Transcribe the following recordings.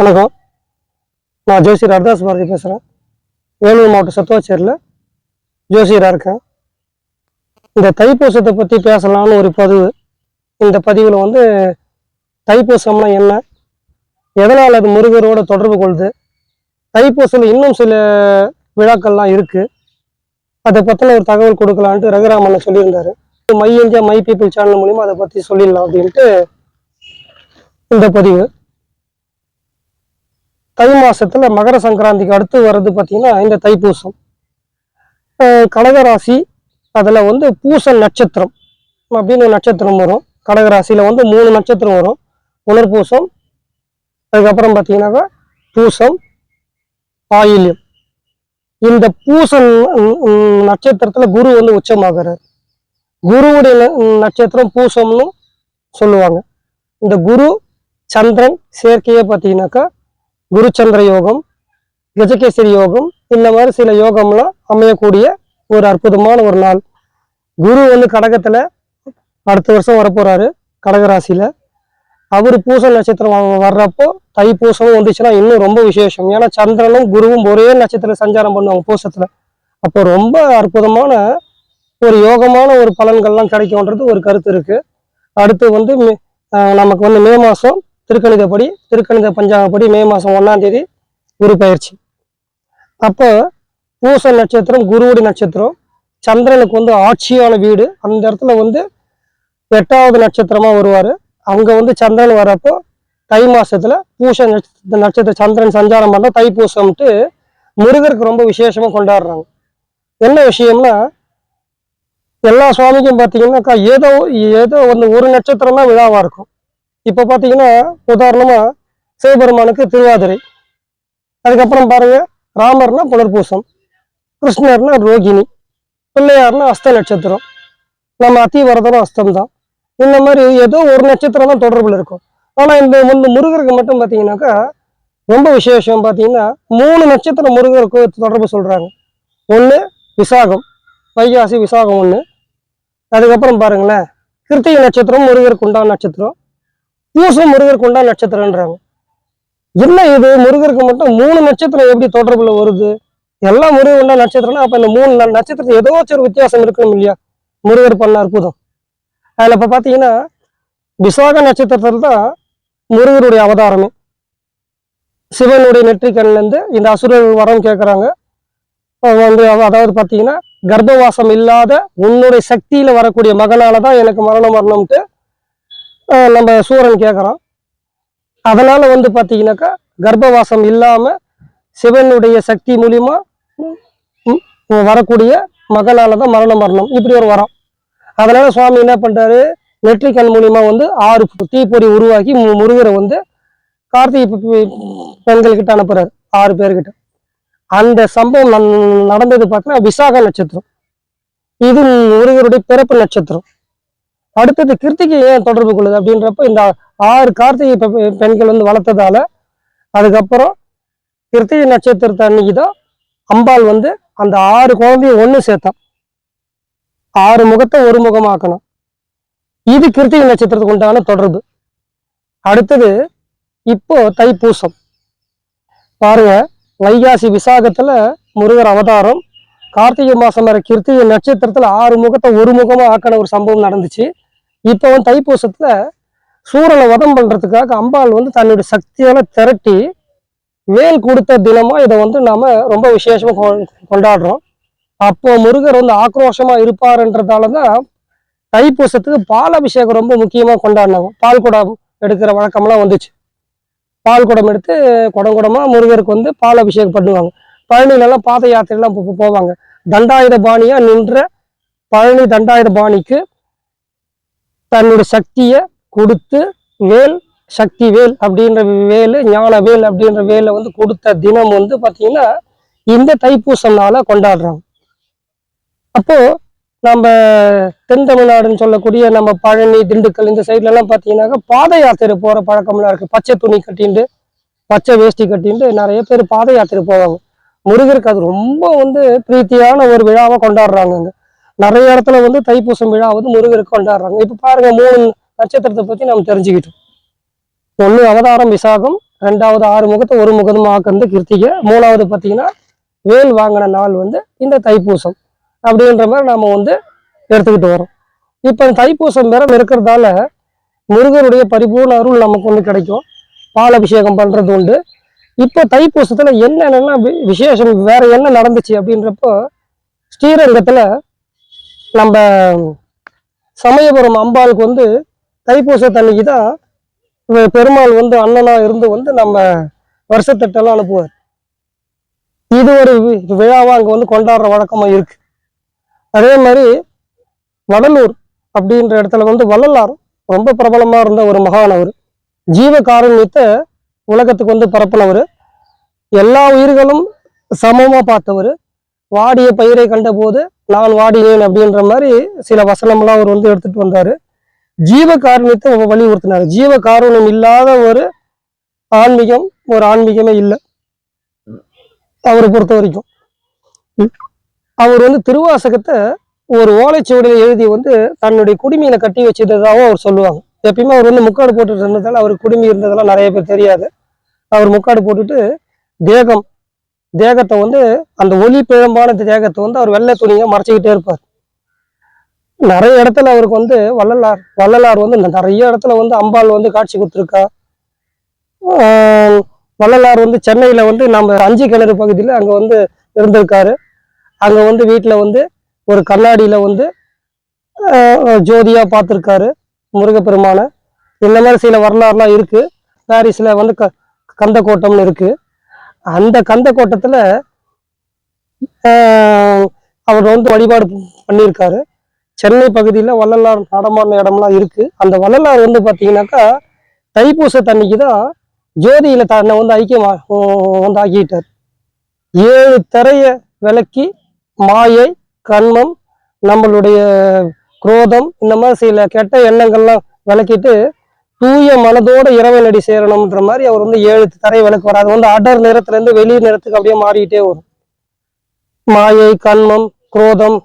வணக்கம். நான் ஜோசியர் அர்தாஸ் பாரதி பேசுகிறேன். வேலூர் மாவட்டம் சத்துவாச்சேரியில் ஜோசியராக இருக்கேன். இந்த தைப்பூசத்தை பற்றி பேசலாம்னு ஒரு பதிவு. இந்த பதிவில் வந்து தைப்பூசம்னா என்ன, எதனால் அது முருகரோட தொடர்பு கொள்ளுது, தைப்பூசத்தில் இன்னும் சில விழாக்கள்லாம் இருக்குது, அதை பற்றின ஒரு தகவல் கொடுக்கலான்ட்டு ரகுராமன் சொல்லியிருந்தார். My India my people channel மூலிமா அதை பற்றி சொல்லிடலாம் அப்படின்ட்டு இந்த பதிவு. தை மாசத்துல மகர சங்கராந்திக்கு அடுத்து வர்றது பார்த்தீங்கன்னா இந்த தைப்பூசம். கடகராசி அதில் வந்து பூச நட்சத்திரம் அப்படின்னு ஒரு நட்சத்திரம் வரும். கடகராசியில் வந்து 3 நட்சத்திரம் வரும். புனர்பூசம், அதுக்கப்புறம் பார்த்தீங்கன்னாக்கா பூசம், ஆயில்யம். இந்த பூசம் நட்சத்திரத்தில் குரு வந்து உச்சமாகிறார். குருவுடைய நட்சத்திரம் பூசம்னு சொல்லுவாங்க. இந்த குரு சந்திரன் சேர்க்கையே பார்த்தீங்கன்னாக்கா குரு சந்திர யோகம், கஜகேசரி யோகம், இந்த மாதிரி சில யோகம்லாம் அமையக்கூடிய ஒரு அற்புதமான ஒரு நாள். குரு வந்து கடகத்தில் அடுத்த வருஷம் வரப்போறாரு, கடகராசியில். அவர் பூச நட்சத்திரம் வர்றப்போ தைப்பூசமும் வந்துச்சுன்னா இன்னும் ரொம்ப விசேஷம். ஏன்னா சந்திரனும் குருவும் ஒரே நட்சத்திரம் சஞ்சாரம் பண்ணுவாங்க பூசத்தில். அப்போ ரொம்ப அற்புதமான ஒரு யோகமான ஒரு பலன்கள்லாம் கிடைக்கும்ன்றது ஒரு கருத்து இருக்கு. அடுத்து வந்து நமக்கு வந்து மே மாதம் திருக்கணித பஞ்சாங்கப்படி மே மாதம் 1ஆம் தேதி குரு பயிற்சி. அப்போ பூச நட்சத்திரம் குருவுடைய நட்சத்திரம், சந்திரனுக்கு வந்து ஆட்சியான வீடு. அந்த இடத்துல வந்து 8வது நட்சத்திரமா வருவார். அங்கே வந்து சந்திரன் வரப்போ தை மாசத்துல பூச நட்சத்திர சந்திரன் சஞ்சாரம் பண்ண தைப்பூசம்ட்டு முருகருக்கு ரொம்ப விசேஷமா கொண்டாடுறாங்க. என்ன விஷயம்னா, எல்லா சுவாமிக்கும் பார்த்தீங்கன்னாக்கா ஏதோ வந்து ஒரு நட்சத்திரம் தான் விழாவா இருக்கும். இப்போ பார்த்தீங்கன்னா உதாரணமா சிவபெருமானுக்கு திருவாதிரை, அதுக்கப்புறம் பாருங்க ராமர்னா புனர்பூசம், கிருஷ்ணர்னா ரோகிணி, பிள்ளையார்னா அஸ்த நட்சத்திரம், நம்ம அத்திவரதனும் அஸ்தம் தான். இந்த மாதிரி ஏதோ ஒரு நட்சத்திரம் தான் தொடர்புல இருக்கும். ஆனால் இந்த முருகருக்கு மட்டும் பார்த்தீங்கன்னாக்கா ரொம்ப விசேஷம். பார்த்தீங்கன்னா 3 நட்சத்திரம் முருகருக்கு தொடர்பு சொல்றாங்க. ஒன்று விசாகம், வைகாசி விசாகம் ஒன்று. அதுக்கப்புறம் பாருங்களேன், கிருத்திகை நட்சத்திரம் முருகருக்கு உண்டான நட்சத்திரம், பூசம் முருகருக்கு உண்டான நட்சத்திரம்ன்றாங்க. என்ன இது, முருகருக்கு மட்டும் 3 நட்சத்திரம் எப்படி தொடர்புல வருது? எல்லாம் முருகர் உண்டான நட்சத்திரம்னா அப்ப இந்த 3 நட்சத்திரத்துக்கு ஏதோ ஒரு வித்தியாசம் இருக்கணும் இல்லையா? முருகர் பண்ண அற்புதம். அதில் இப்போ பார்த்தீங்கன்னா விசாக நட்சத்திரத்தில் தான் முருகருடைய அவதாரமே. சிவனுடைய நெற்றிக்கண்ணிலேருந்து இந்த அசுரர்கள் வரம் கேட்குறாங்க. வந்து அதாவது பார்த்தீங்கன்னா கர்ப்பவாசம் இல்லாத உன்னுடைய சக்தியில வரக்கூடிய மகனால தான் எனக்கு மரணம் வரணும்ட்டு நம்ம சூரன் கேட்குறான். அதனால வந்து பார்த்தீங்கன்னாக்கா கர்ப்பவாசம் இல்லாம சிவனுடைய சக்தி மூலியமா வரக்கூடிய மகனால தான் மரணம் வரணும், இப்படி ஒரு வரம். அதனால சுவாமி என்ன பண்றாரு, நெற்றிக்கண் மூலியமா வந்து 6 தீப்பொறி உருவாக்கி முருகரை வந்து கார்த்திகை பெண்கள்கிட்ட அனுப்புறாரு, 6 பேர்கிட்ட. அந்த சம்பவம் நடந்தது பார்த்தீங்கன்னா விசாக நட்சத்திரம். இது முருகருடைய பிறப்பு நட்சத்திரம். அடுத்தது கிருத்திகை ஏன் தொடர்பு கொள்ளுது அப்படின்றப்ப இந்த 6 கார்த்திகை பெண்கள் வந்து வளர்த்ததால, அதுக்கப்புறம் கிருத்திகை நட்சத்திரத்தை அன்னைக்கு தான் அம்பாள் வந்து அந்த 6 குழந்தையும் ஒன்று சேர்த்தான். 6 முகத்தை ஒரு முகமாக்கணும். இது கிருத்திகை நட்சத்திரத்துக்கு உண்டான தொடர்பு. அடுத்தது இப்போ தைப்பூசம் பாருங்க, வைகாசி விசாகத்துல முருகர் அவதாரம், கார்த்திகை மாசம் வர கிருத்திகை நட்சத்திரத்துல 6 முகத்தை ஒரு முகமா ஆக்கின ஒரு சம்பவம் நடந்துச்சு. இப்போ வந்து தைப்பூசத்துல சூரனை வதம் பண்றதுக்காக அம்பாள் வந்து தன்னுடைய சக்தியால திரட்டி வேல் கொடுத்த தினமா இதை வந்து நாம ரொம்ப விசேஷமா கொண்டாடுறோம். அப்போ முருகர் வந்து ஆக்ரோஷமா இருப்பாருன்றதாலதான் தைப்பூசத்துக்கு பால் அபிஷேகம் ரொம்ப முக்கியமா கொண்டாடினாங்க. பால் குடம் எடுக்கிற வழக்கம்லாம் வந்துச்சு. பால் குடம் எடுத்து குடமா முருகருக்கு வந்து பால் அபிஷேகம் பண்ணுவாங்க. பழனிலெல்லாம் பாத யாத்திரைலாம் போவாங்க. தண்டாயுத பாணியா நின்ற பழனி தண்டாயுத பாணிக்கு தன்னுடைய சக்தியை கொடுத்து வேல், சக்தி வேல் அப்படின்ற வேலு, ஞான வேல் அப்படின்ற வேலை வந்து கொடுத்த தினம் வந்து பார்த்தீங்கன்னா இந்த தைப்பூசம் நாளை கொண்டாடுறாங்க. அப்போ நம்ம தென் தமிழ்நாடுன்னு சொல்லக்கூடிய நம்ம பழனி, திண்டுக்கல் இந்த சைட்லலாம் பார்த்தீங்கன்னாக்கா பாத யாத்திரை போகிற பழக்கம்லாம் இருக்குது. பச்சை துணி கட்டிண்டு, பச்சை வேஷ்டி கட்டிண்டு நிறைய பேர் பாத யாத்திரை போவாங்க. முருகருக்கு அது ரொம்ப வந்து பிரீத்தியான ஒரு விழாவை கொண்டாடுறாங்க. நிறைய இடத்துல வந்து தைப்பூசம் விழா வந்து முருகருக்கு கொண்டாடுறாங்க. இப்போ பாருங்க, 3 நட்சத்திரத்தை பற்றி நம்ம தெரிஞ்சுக்கிட்டோம். 1 அவதாரம் விசாகம், ரெண்டாவது 6 முகத்தை ஒரு முகமா ஆக்குறது கிருத்திகை, மூணாவது பார்த்தீங்கன்னா வேல் வாங்கின நாள் வந்து இந்த தைப்பூசம் அப்படின்ற மாதிரி நாம வந்து எடுத்துக்கிட்டு வரோம். இப்போ தைப்பூசம் விரதம் இருக்கிறதால முருகருடைய பரிபூர்ண அருள் நமக்கு வந்து கிடைக்கும். பால் அபிஷேகம் பண்றது உண்டு. இப்போ தைப்பூசத்துல என்னென்ன விசேஷம் வேற என்ன நடந்துச்சு அப்படின்றப்போ, ஸ்ரீரங்கத்துல நம்ம சமயபுரம் அம்பாளுக்கு வந்து தைப்பூசத்தன்னைக்கு தான் பெருமாள் வந்து அண்ணனா இருந்து வந்து நம்ம வருஷத்தட்டெல்லாம் அனுப்புவார். இது ஒரு விழாவா அங்க வந்து கொண்டாடுற வழக்கமா இருக்கு. அதே மாதிரி வடலூர் அப்படின்ற இடத்துல வந்து வள்ளலார் ரொம்ப பிரபலமா இருந்த ஒரு மகான். அவர் ஜீவ காருண்யத்தை உலகத்துக்கு வந்து பரப்பினவர். எல்லா உயிர்களும் சமமா பார்த்தவர். வாடிய பயிரை கண்ட போது நான் வாடினேன் அப்படின்ற மாதிரி சில வசனம்லாம் அவர் வந்து எடுத்துட்டு வந்தாரு. ஜீவ காருண்யத்தை வலியுறுத்தினார். ஜீவ காருண்யம் இல்லாத ஒரு ஆன்மீகமே இல்லை அவரை பொறுத்த வரைக்கும். அவர் வந்து திருவாசகத்தை ஒரு ஓலைச்சுவடியில் எழுதி வந்து தன்னுடைய குடுமியில கட்டி வச்சதாகவும் அவர் சொல்லுவாங்க. எப்பயுமே அவர் வந்து முக்காடு போட்டுட்டு இருந்ததால அவருக்கு குடுமி இருந்ததெல்லாம் நிறைய பேர் தெரியாது. அவர் முக்காடு போட்டுட்டு தேகத்தை வந்து அந்த ஒளி பிழம்பான தேகத்தை வந்து அவர் வெள்ளை துணியை மறைச்சிக்கிட்டே இருப்பார். நிறைய இடத்துல அவருக்கு வந்து வள்ளலார் வந்து நிறைய இடத்துல வந்து அம்பாள் வந்து காட்சி கொடுத்துருக்கா. வள்ளலார் வந்து சென்னையில வந்து நம்ம 5 கிணறு பகுதியில் அங்க வந்து இருந்திருக்காரு. அங்க வந்து வீட்டுல வந்து ஒரு கண்ணாடியில வந்து ஜோதியா பார்த்துருக்காரு முருகப்பெருமான. இந்த மாதிரி சில வரலாறுலாம் இருக்கு. பாரிஸ்ல வந்து கந்த கோட்டம்னு இருக்கு. அந்த கந்த கோட்டத்துல அவர் வந்து வழிபாடு பண்ணியிருக்காரு. சென்னை பகுதியில் வள்ளலார் நடமான இடம்லாம் இருக்கு. அந்த வள்ளலார் வந்து பார்த்தீங்கன்னாக்கா தைப்பூசத்தன்னைக்கு தான் ஜோதியில தன்னை வந்து ஐக்கியம் வந்து ஆக்கிட்டார். 7 திரைய விளக்கி மாயை, கண்மம், நம்மளுடைய குரோதம், இந்த மாதிரி சில கெட்ட எண்ணங்கள்லாம் விளக்கிட்டு தூய மனதோட இறைவனடி சேரணும்ன்ற மாதிரி அவர் வந்து 7 திரை விளக்கு வராது வந்து அடர் நிறத்துல இருந்து வெளி நிறத்துக்கு அப்படியே மாறிக்கிட்டே வரும். மாயை, கண்மம், குரோதம்,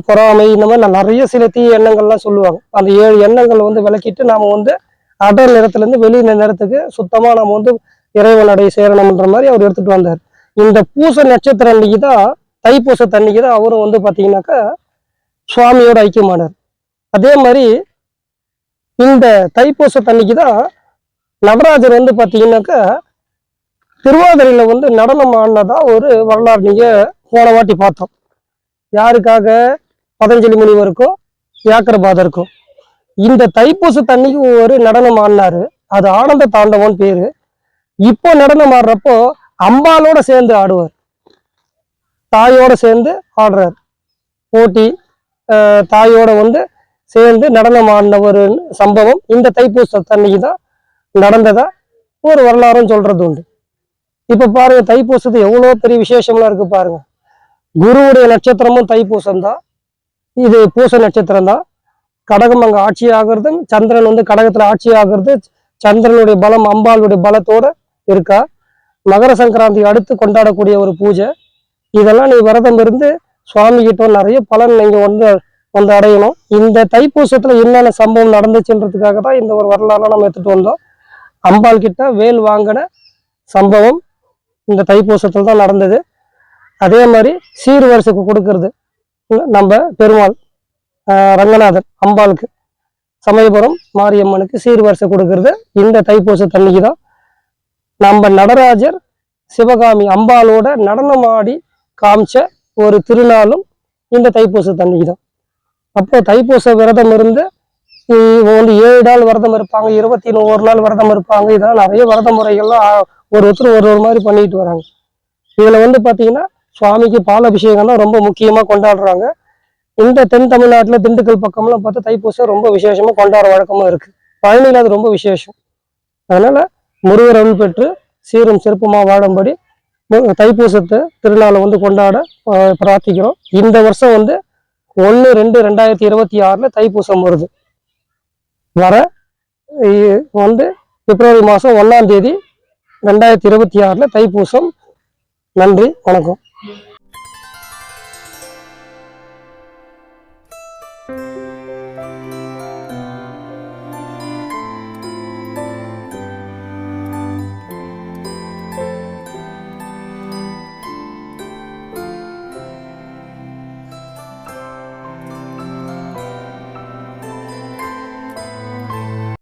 பொறாமை, இந்த மாதிரி நிறைய சில தீய எண்ணங்கள்லாம் சொல்லுவாங்க. அந்த 7 எண்ணங்கள் வந்து விளக்கிட்டு நாம வந்து அடர் நிறத்துல இருந்து வெளி நிறத்துக்கு சுத்தமா நம்ம வந்து இறைவனடை சேரணும்ன்ற மாதிரி அவர் எடுத்துட்டு வந்தார். இந்த பூச நட்சத்திரம் அன்னைக்கு தான் தைப்பூசத்தன்னைக்கு தான் அவரும் வந்து பார்த்தீங்கன்னாக்கா சுவாமியோட ஐக்கியமானார். அதே மாதிரி இந்த தைப்பூசத்தன்னைக்கு தான் நடராஜர் வந்து பார்த்தீங்கன்னாக்கா திருவாதிரையில வந்து நடனம் ஆடினதா ஒரு வரலாறு நீங்க போன வாட்டி பார்த்தோம். யாருக்காக? பதஞ்சலி முனிவருக்கும் வியாக்கரபாதருக்கும். இந்த தைப்பூசத்தன்னைக்கு ஒரு நடனம் ஆடினாரு. அது ஆனந்த தாண்டவன் பேரு. இப்போ நடனம் ஆடுறப்போ அம்பாலோட சேர்ந்து ஆடுவார். தாயோட சேர்ந்து ஆடுறார். போட்டி தாயோட வந்து சேர்ந்து நடனம் ஆடின ஒரு சம்பவம் இந்த தைப்பூசத்தன்னைக்கு தான் நடந்ததா ஒரு வரலாறும் சொல்றது உண்டு. இப்ப பாருங்க, தைப்பூசத்து எவ்வளோ பெரிய விசேஷம்லாம் இருக்கு பாருங்க. குருவுடைய நட்சத்திரமும் தைப்பூசம் தான். இது பூச நட்சத்திரம் தான். கடகம் அங்க ஆட்சி ஆகிறது. சந்திரன் வந்து கடகத்துல ஆட்சி ஆகிறது. சந்திரனுடைய பலம் அம்பாளுடைய பலத்தோட இருக்கா. மகர சங்கராந்தி அடுத்து கொண்டாடக்கூடிய ஒரு பூஜை. இதெல்லாம் நீ விரதம் இருந்து சுவாமி கிட்ட நிறைய பலன் நீங்க வந்து அடையணும். இந்த தைப்பூசத்துல என்னென்ன சம்பவம் நடந்துச்சுன்றதுக்காக தான் இந்த ஒரு வரலாறுலாம் நம்ம எடுத்துட்டு வந்தோம். அம்பாள் கிட்ட வேல் வாங்கின சம்பவம் இந்த தைப்பூசத்துல தான் நடந்தது. அதே மாதிரி சீர்வரிசைக்கு கொடுக்கறது நம்ம பெருமாள் ரங்கநாதன் அம்பாளுக்கு சமயபுரம் மாரியம்மனுக்கு சீர்வரிசை கொடுக்கறது இந்த தைப்பூசத்தன்னைக்கு தான். நம்ம நடராஜர் சிவகாமி அம்பாளோட நடனமாடி காமிச்ச ஒரு திருநாளும் இந்த தைப்பூசத்தன்னைக்கு தான். அப்போ தைப்பூச விரதம் இருந்து வந்து 7 நாள் விரதம் இருப்பாங்க, 21 நாள் விரதம் இருப்பாங்க. இதெல்லாம் நிறைய விரத முறைகள்லாம் ஒருத்தர் ஒரு மாதிரி பண்ணிட்டு வராங்க. இதுல வந்து பாத்தீங்கன்னா சுவாமிக்கு பால் அபிஷேகம் தான் ரொம்ப முக்கியமா கொண்டாடுறாங்க. இந்த தென் தமிழ்நாட்டுல திண்டுக்கல் பக்கம்லாம் பார்த்தா தைப்பூசம் ரொம்ப விசேஷமா கொண்டாடுற வழக்கமா இருக்கு. பழனியில அது ரொம்ப விசேஷம். அதனால முருகர் அருள் பெற்று சீரும் சிறப்புமா வாழும்படி தைப்பூசத்தை திருநாளை வந்து கொண்டாட பிரார்த்திக்கிறோம். இந்த வருஷம் வந்து 1/2/2026 தைப்பூசம் வருது. வர வந்து பிப்ரவரி மாதம் 1ஆம் தேதி 2026 தைப்பூசம். நன்றி, வணக்கம்.